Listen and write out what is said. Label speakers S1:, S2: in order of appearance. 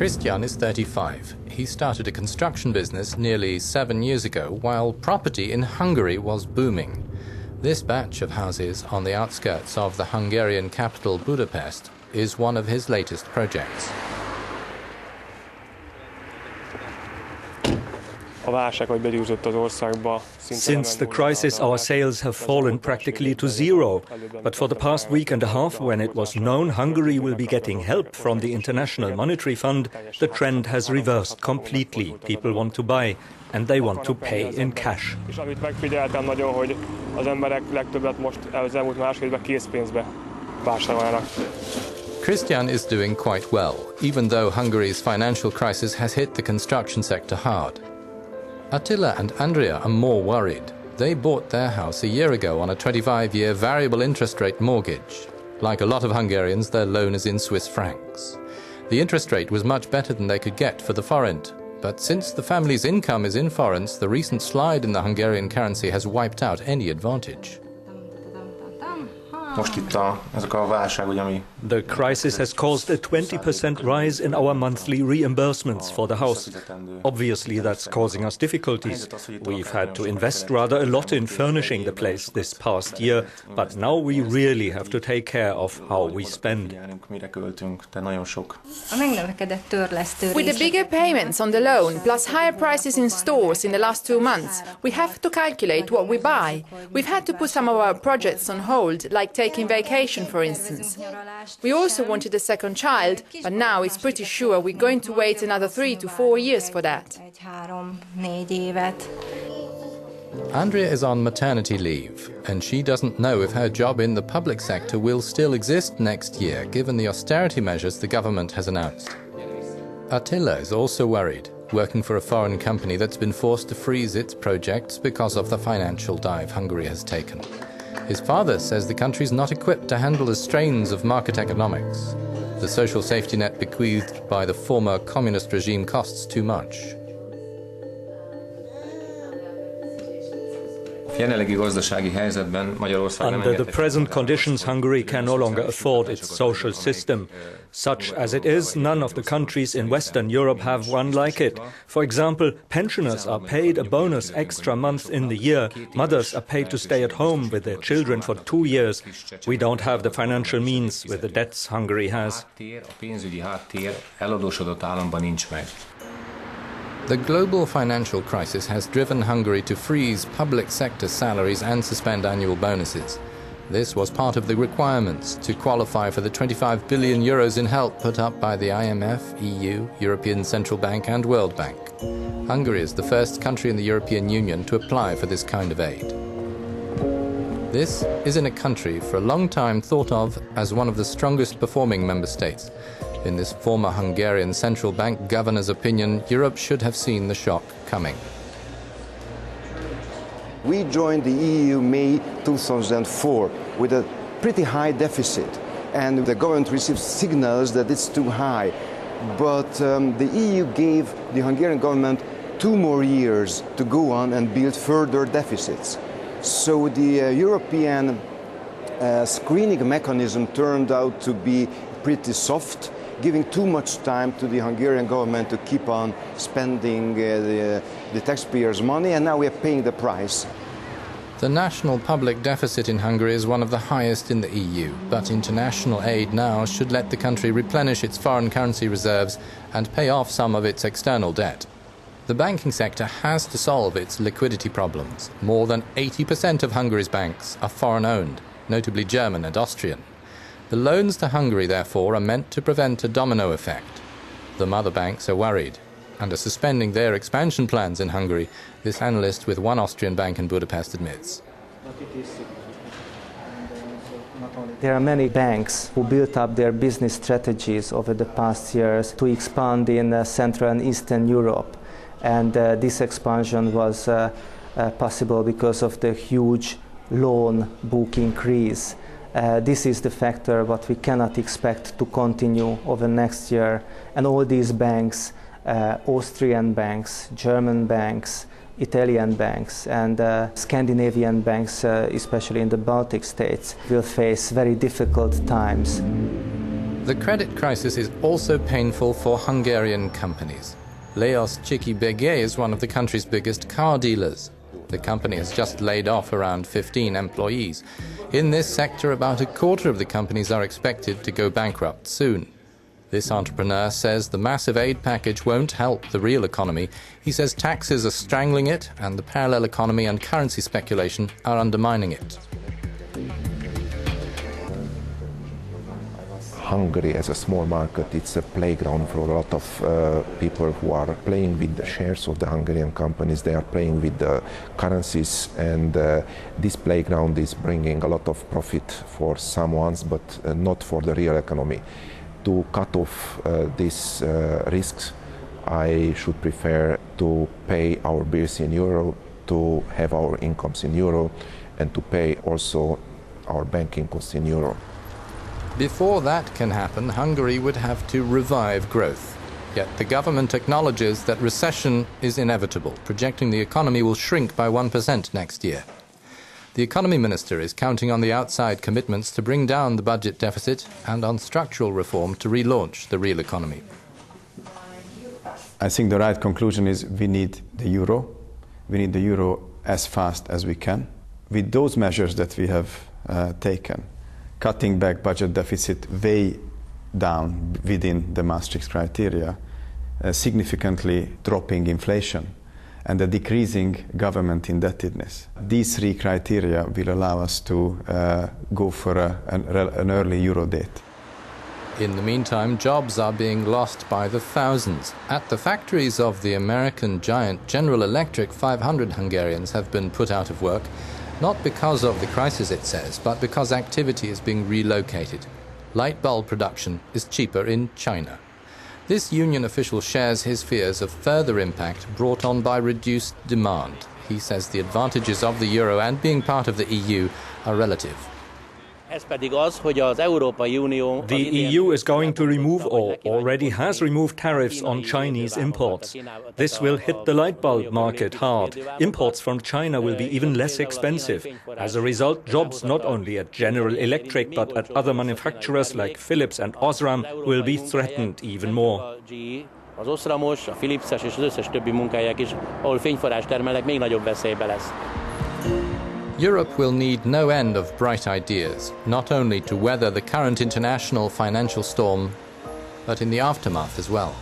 S1: Christian is 35. He started a construction business nearly 7 years ago while property in Hungary was booming. This batch of houses on the outskirts of the Hungarian capital Budapest is one of his latest projects.
S2: Since the crisis, our sales have fallen practically to zero. But for the past week and a half, when it was known Hungary will be getting help from the International Monetary Fund, the trend has reversed completely. People want to buy, and they want to pay in cash.
S1: Christian is doing quite well, even though Hungary's financial crisis has hit the construction sector hard. Attila and Andrea are more worried. They bought their house a year ago on a 25-year variable interest rate mortgage. Like a lot of Hungarians, their loan is in Swiss francs. The interest rate was much better than they could get for the forint. But since the family's income is in forints, the recent slide in the Hungarian currency has wiped out any advantage.
S2: The crisis has caused a 20% rise in our monthly reimbursements for the house. Obviously, that's causing us difficulties. We've had to invest rather a lot in furnishing the place this past year, but now we really have to take care of how we spend.
S3: With the bigger payments on the loan, plus higher prices in stores in the last 2 months, we have to calculate what we buy. We've had to put some of our projects on hold, like taking vacation, for instance. We also wanted a second child, but now it's pretty sure we're going to wait another 3 to 4 years for that.
S1: Andrea is on maternity leave, and she doesn't know if her job in the public sector will still exist next year, given the austerity measures the government has announced. Attila is also worried, working for a foreign company that's been forced to freeze its projects because of the financial dive Hungary has taken. His father says the country's not equipped to handle the strains of market economics. The social safety net bequeathed by the former communist regime costs too much.
S2: Under the present conditions, Hungary can no longer afford its social system. Such as it is, none of the countries in Western Europe have one like it. For example, pensioners are paid a bonus extra month in the year. Mothers are paid to stay at home with their children for 2 years. We don't have the financial means with the debts Hungary has.
S1: The global financial crisis has driven Hungary to freeze public sector salaries and suspend annual bonuses. This was part of the requirements to qualify for the 25 billion euros in help put up by the IMF, EU, European Central Bank and World Bank. Hungary is the first country in the European Union to apply for this kind of aid. This is in a country for a long time thought of as one of the strongest performing member states. In this former Hungarian central bank governor's opinion, Europe should have seen the shock coming.
S4: We joined the EU May 2004 with a pretty high deficit, and the government received signals that it's too high. But the EU gave the Hungarian government 2 more years to go on and build further deficits. So the European screening mechanism turned out to be pretty soft, giving too much time to the Hungarian government to keep on spending the taxpayers' money, and now we are paying the price.
S1: The national public deficit in Hungary is one of the highest in the EU, but international aid now should let the country replenish its foreign currency reserves and pay off some of its external debt. The banking sector has to solve its liquidity problems. More than 80% of Hungary's banks are foreign-owned, notably German and Austrian. The loans to Hungary, therefore, are meant to prevent a domino effect. The mother banks are worried and are suspending their expansion plans in Hungary, this analyst with one Austrian bank in Budapest admits.
S5: There are many banks who built up their business strategies over the past years to expand in Central and Eastern Europe. And this expansion was possible because of the huge loan book increase. This is the factor what we cannot expect to continue over next year. And all these banks, Austrian banks, German banks, Italian banks and Scandinavian banks, especially in the Baltic states, will face very difficult times.
S1: The credit crisis is also painful for Hungarian companies. Leos Csiki-Bege is one of the country's biggest car dealers. The company has just laid off around 15 employees. In this sector, about a quarter of the companies are expected to go bankrupt soon. This entrepreneur says the massive aid package won't help the real economy. He says taxes are strangling it, and the parallel economy and currency speculation are undermining it.
S6: Hungary, as a small market, it's a playground for a lot of people who are playing with the shares of the Hungarian companies. They are playing with the currencies, and this playground is bringing a lot of profit for some ones, but not for the real economy. To cut off these risks, I should prefer to pay our bills in euro, to have our incomes in euro, and to pay also our banking costs in euro.
S1: Before that can happen, Hungary would have to revive growth. Yet the government acknowledges that recession is inevitable, projecting the economy will shrink by 1% next year. The economy minister is counting on the outside commitments to bring down the budget deficit and on structural reform to relaunch the real economy.
S7: I think the right conclusion is we need the euro. We need the euro as fast as we can. With those measures that we have taken, cutting back budget deficit way down within the Maastricht criteria, significantly dropping inflation, and a decreasing government indebtedness. These three criteria will allow us to go for an early euro date.
S1: In the meantime, jobs are being lost by the thousands. At the factories of the American giant General Electric, 500 Hungarians have been put out of work. Not because of the crisis, it says, but because activity is being relocated. Light bulb production is cheaper in China. This union official shares his fears of further impact brought on by reduced demand. He says the advantages of the euro and being part of the EU are relative.
S2: The EU is going to remove or already has removed tariffs on Chinese imports. This will hit the light bulb market hard. Imports from China will be even less expensive. As a result, jobs not only at General Electric but at other manufacturers like Philips and Osram will be threatened even more.
S8: Az Osramos, a Philips-es és az összes többi munkahelyek is, ahol fényforrást termelnek, még nagyobb veszélybe lesz.
S1: Europe will need no end of bright ideas, not only to weather the current international financial storm, but in the aftermath as well.